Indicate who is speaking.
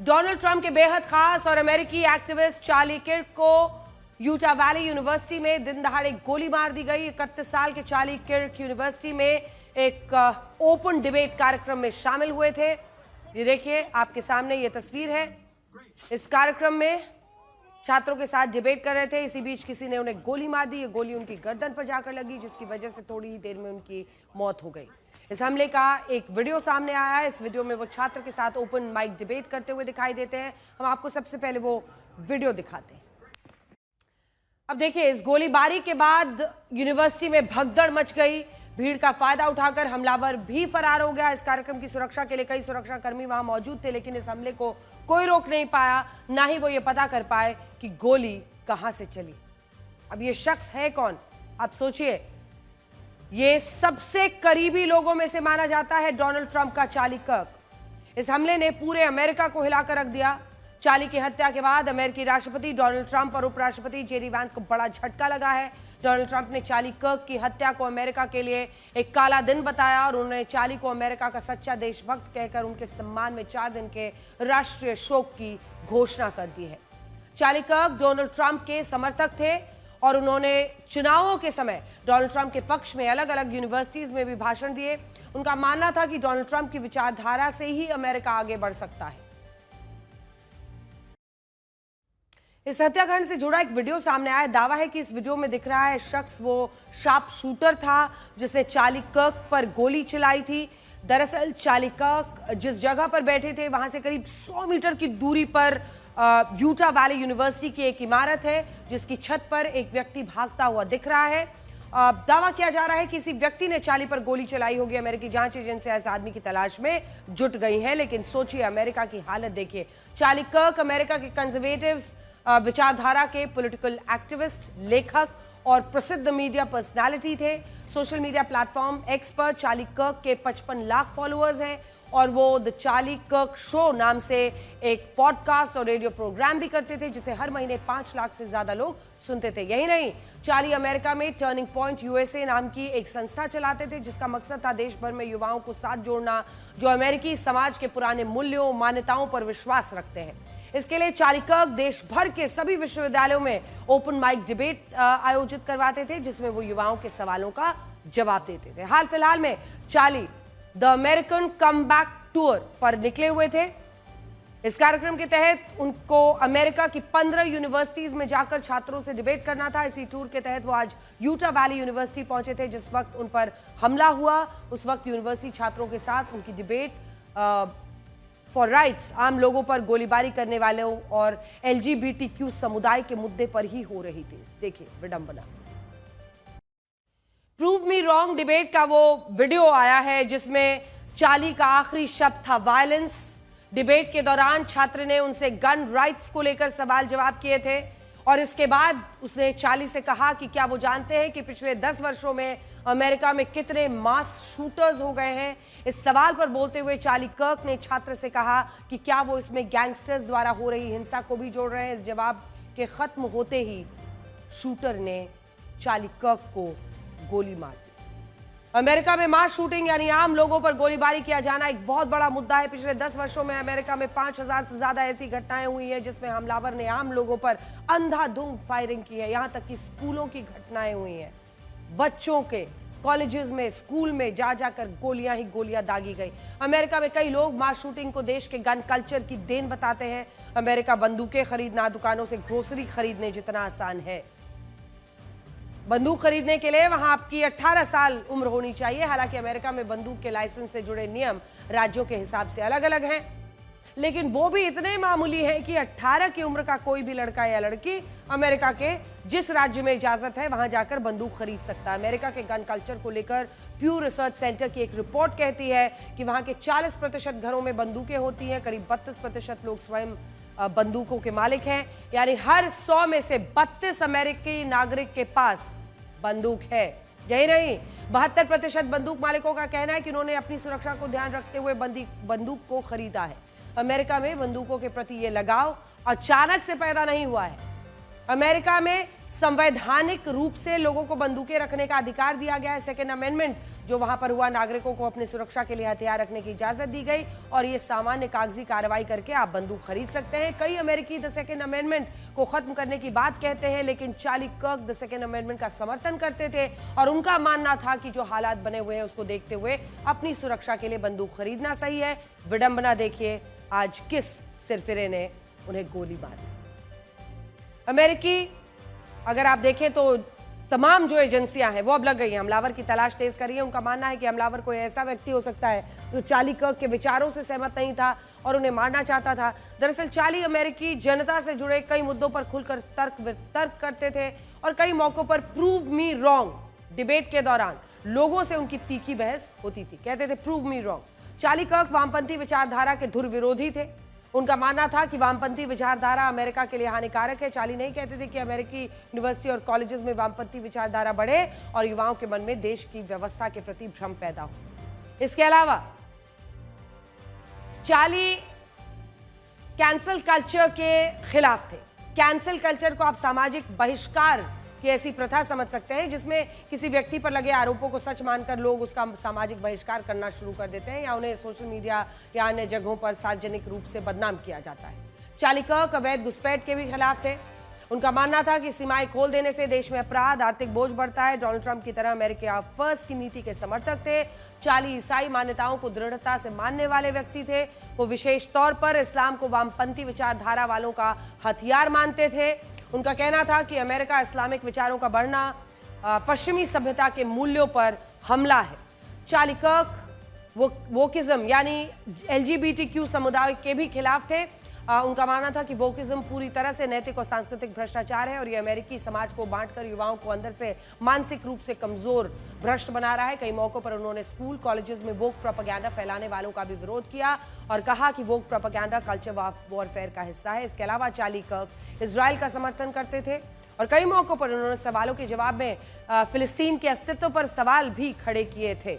Speaker 1: Donald Trump के बेहद खास और अमेरिकी एक्टिविस्ट चार्ली किर्क को यूटा वैली यूनिवर्सिटी में दिन दहाड़े गोली मार दी गई। 31 साल के चार्ली किर्क यूनिवर्सिटी में एक ओपन डिबेट कार्यक्रम में शामिल हुए थे। ये देखिए आपके सामने ये तस्वीर है। इस कार्यक्रम में छात्रों के साथ डिबेट कर रहे थे, इसी बीच किसी ने उन्हें गोली मार दी। ये गोली उनकी गर्दन पर जाकर लगी, जिसकी वजह से थोड़ी ही देर में उनकी मौत हो गई। इस हमले का एक वीडियो सामने आया है। इस वीडियो में वो छात्र के साथ ओपन माइक डिबेट करते हुए दिखाई देते हैं। हम आपको सबसे पहले वो वीडियो दिखाते हैं। अब देखिए, इस गोलीबारी के बाद यूनिवर्सिटी में भगदड़ मच गई। भीड़ का फायदा उठाकर हमलावर भी फरार हो गया। इस कार्यक्रम की सुरक्षा के लिए कई सुरक्षाकर्मी वहां मौजूद थे, लेकिन इस हमले को कोई रोक नहीं पाया, ना ही वो ये पता कर पाए कि गोली कहां से चली। अब ये शख्स है कौन? आप सोचिए, ये सबसे करीबी लोगों में से माना जाता है डोनाल्ड ट्रंप का चार्ली किर्क। इस हमले ने पूरे अमेरिका को हिलाकर रख दिया। चार्ली की हत्या के बाद अमेरिकी राष्ट्रपति डोनाल्ड ट्रंप और उपराष्ट्रपति जेडी वांस को बड़ा झटका लगा है। डोनाल्ड ट्रंप ने चार्ली किर्क की हत्या को अमेरिका के लिए एक काला दिन बताया और उन्होंने चार्ली को अमेरिका का सच्चा देशभक्त कहकर उनके सम्मान में 4 दिन के राष्ट्रीय शोक की घोषणा कर दी है। चार्ली किर्क डोनाल्ड ट्रंप के समर्थक थे और उन्होंने चुनावों के समय डोनाल्ड ट्रंप के पक्ष में अलग अलग यूनिवर्सिटीज में भी भाषण दिए। उनका मानना था कि डोनाल्ड ट्रंप की विचारधारा से ही अमेरिका आगे बढ़ सकता है। इस हत्याकांड से जुड़ा एक वीडियो सामने आया। दावा है कि इस वीडियो में दिख रहा है शख्स वो शार्प शूटर था जिसने चार्ली किर्क पर गोली चलाई थी। दरअसल चार्ली किर्क जिस जगह पर बैठे थे वहां से करीब 100 मीटर की दूरी पर यूटा वैली यूनिवर्सिटी की एक इमारत है, जिसकी छत पर एक व्यक्ति भागता हुआ दिख रहा है। दावा किया जा रहा है कि किसी व्यक्ति ने चार्ली पर गोली चलाई होगी। अमेरिकी जांच एजेंसी इस आदमी की तलाश में जुट गई है, लेकिन सोचिए अमेरिका की हालत देखिए। चार्ली किर्क अमेरिका के कंजर्वेटिव विचारधारा के पॉलिटिकल एक्टिविस्ट, लेखक और प्रसिद्ध मीडिया पर्सनालिटी थे। सोशल मीडिया प्लेटफॉर्म एक्स पर चार्ली किर्क के 55 लाख फॉलोअर्स हैं और वो द चार्ली किर्क शो नाम से एक पॉडकास्ट और रेडियो प्रोग्राम भी करते थे, जिसे हर महीने 5 लाख से ज्यादा लोग सुनते थे। यही नहीं, चार्ली अमेरिका में टर्निंग पॉइंट यूएसए नाम की एक संस्था चलाते थे, जिसका मकसद था देश भर में युवाओं को साथ जोड़ना जो अमेरिकी समाज के पुराने मूल्यों मान्यताओं पर विश्वास रखते हैं। इसके लिए चार्ली किर्क देश भर के सभी विश्वविद्यालयों में ओपन माइक डिबेट आयोजित करवाते थे, जिसमें वो युवाओं के सवालों का जवाब देते थे। हाल फिलहाल में Charlie the American comeback tour पर निकले हुए थे। इस कार्यक्रम के तहत उनको अमेरिका की 15 यूनिवर्सिटीज में जाकर छात्रों से डिबेट करना था। इसी टूर के तहत वो आज यूटा वैली यूनिवर्सिटी पहुंचे थे। जिस वक्त उन पर हमला हुआ उस वक्त यूनिवर्सिटी छात्रों के साथ उनकी डिबेट फॉर राइट्स, आम लोगों पर गोलीबारी करने वालों और LGBTQ समुदाय के मुद्दे पर ही हो रही थी। देखिए विडंबना। प्रूव मी रॉन्ग डिबेट का वो वीडियो आया है जिसमें चार्ली का आखिरी शब्द था वायलेंस। डिबेट के दौरान छात्र ने उनसे गन राइट्स को लेकर सवाल जवाब किए थे और इसके बाद उसने चार्ली से कहा कि क्या वो जानते हैं कि पिछले 10 वर्षों में अमेरिका में कितने मास शूटर्स हो गए हैं। इस सवाल पर बोलते हुए चार्ली किर्क ने छात्र से कहा कि क्या वो इसमें गैंगस्टर्स द्वारा हो रही हिंसा को भी जोड़ रहे हैं। इस जवाब के खत्म होते ही शूटर ने चार्ली किर्क को गोली मार दी। अमेरिका में मास शूटिंग यानी आम लोगों पर गोलीबारी किया जाना एक बहुत बड़ा मुद्दा है। पिछले 10 वर्षों में अमेरिका में 5000 से ज्यादा ऐसी घटनाएं हुई हैं जिसमें हमलावर ने आम लोगों पर अंधाधुंध फायरिंग की है। यहां तक कि स्कूलों की घटनाएं हुई हैं। बच्चों के कॉलेजेस में, स्कूल में जा जाकर गोलियां ही गोलियां दागी गई। अमेरिका में कई लोग मास शूटिंग को देश के गन कल्चर की देन बताते हैं। अमेरिका बंदूकें खरीदना दुकानों से ग्रोसरी खरीदने जितना आसान है। बंदूक खरीदने के लिए वहां आपकी 18 साल उम्र होनी चाहिए। हालांकि अमेरिका में बंदूक के लाइसेंस से जुड़े नियम राज्यों के हिसाब से अलग अलग हैं, लेकिन वो भी इतने मामूली है कि 18 की उम्र का कोई भी लड़का या लड़की अमेरिका के जिस राज्य में इजाजत है वहां जाकर बंदूक खरीद सकता है। अमेरिका के गन कल्चर को लेकर प्यू रिसर्च सेंटर की एक रिपोर्ट कहती है कि वहां के 40% घरों में बंदूकें होती हैं। करीब 32% लोग स्वयं बंदूकों के मालिक हैं, यानी हर 100 में से 32 अमेरिकी नागरिक के पास बंदूक है। यही नहीं, 72% बंदूक मालिकों का कहना है कि उन्होंने अपनी सुरक्षा को ध्यान रखते हुए बंदूक को खरीदा है। अमेरिका में बंदूकों के प्रति यह लगाव अचानक से पैदा नहीं हुआ है। अमेरिका में संवैधानिक रूप से लोगों को बंदूकें रखने का अधिकार दिया गया है। सेकेंड अमेंडमेंट जो वहां पर हुआ, नागरिकों को अपनी सुरक्षा के लिए हथियार रखने की इजाजत दी गई और ये सामान्य कागजी कार्रवाई करके आप बंदूक खरीद सकते हैं। कई अमेरिकी द सेकेंड अमेंडमेंट को खत्म करने की बात कहते हैं, लेकिन चार्ली कर्क द सेकेंड अमेंडमेंट का समर्थन करते थे और उनका मानना था कि जो हालात बने हुए हैं उसको देखते हुए अपनी सुरक्षा के लिए बंदूक खरीदना सही है। विडंबना देखिए, आज किस सिरफिरे ने उन्हें गोली मारी। अमेरिकी अगर आप देखें तो तमाम जो एजेंसियां हैं वो अब लग गई हैं, हमलावर की तलाश तेज कर रही है। उनका मानना है कि हमलावर कोई ऐसा व्यक्ति हो सकता है जो चार्ली कर्क के विचारों से सहमत नहीं था और उन्हें मारना चाहता था। दरअसल चार्ली अमेरिकी जनता से जुड़े कई मुद्दों पर खुलकर तर्क करते थे और कई मौकों पर प्रूव मी रॉन्ग डिबेट के दौरान लोगों से उनकी तीखी बहस होती थी। कहते थे प्रूव मी रॉन्ग। चार्ली कर्क वामपंथी विचारधारा के धुर विरोधी थे। उनका मानना था कि वामपंथी विचारधारा अमेरिका के लिए हानिकारक है। चार्ली नहीं कहते थे कि अमेरिकी यूनिवर्सिटी और कॉलेजेस में वामपंथी विचारधारा बढ़े और युवाओं के मन में देश की व्यवस्था के प्रति भ्रम पैदा हो। इसके अलावा चार्ली कैंसल कल्चर के खिलाफ थे। कैंसल कल्चर को आप सामाजिक बहिष्कार की ऐसी प्रथा समझ सकते हैं जिसमें किसी व्यक्ति पर लगे आरोपों को सच मानकर लोग उसका सामाजिक बहिष्कार करना शुरू कर देते हैं या उन्हें सोशल मीडिया या अन्य जगहों पर सार्वजनिक रूप से बदनाम किया जाता है। चार्ली कर्क अवैध घुसपैठ के भी खिलाफ थे। उनका मानना था कि सीमाएं खोल देने से देश में अपराध, आर्थिक बोझ बढ़ता है। डोनाल्ड ट्रंप की तरह अमेरिका फर्स्ट की नीति के समर्थक थे। चार्ली ईसाई मान्यताओं को दृढ़ता से मानने वाले व्यक्ति थे। वो विशेष तौर पर इस्लाम को वामपंथी विचारधारा वालों का हथियार मानते थे। उनका कहना था कि अमेरिका इस्लामिक विचारों का बढ़ना पश्चिमी सभ्यता के मूल्यों पर हमला है। चार्ली कर्क वोकिज्म यानी LGBTQ समुदाय के भी खिलाफ थे। उनका मानना था कि वोकिज्म पूरी तरह से नैतिक और सांस्कृतिक भ्रष्टाचार है और ये अमेरिकी समाज को बांटकर युवाओं को अंदर से मानसिक रूप से कमजोर, भ्रष्ट बना रहा है। कई मौकों पर उन्होंने स्कूल, कॉलेजेस में वोक प्रोपेगेंडा फैलाने वालों का भी विरोध किया और कहा कि वोक प्रोपेगेंडा कल्चर वॉरफेयर का हिस्सा है। इसके अलावा चार्ली कर्क इजराइल का समर्थन करते थे और कई मौकों पर उन्होंने सवालों के जवाब में फिलिस्तीन के अस्तित्व पर सवाल भी खड़े किए थे।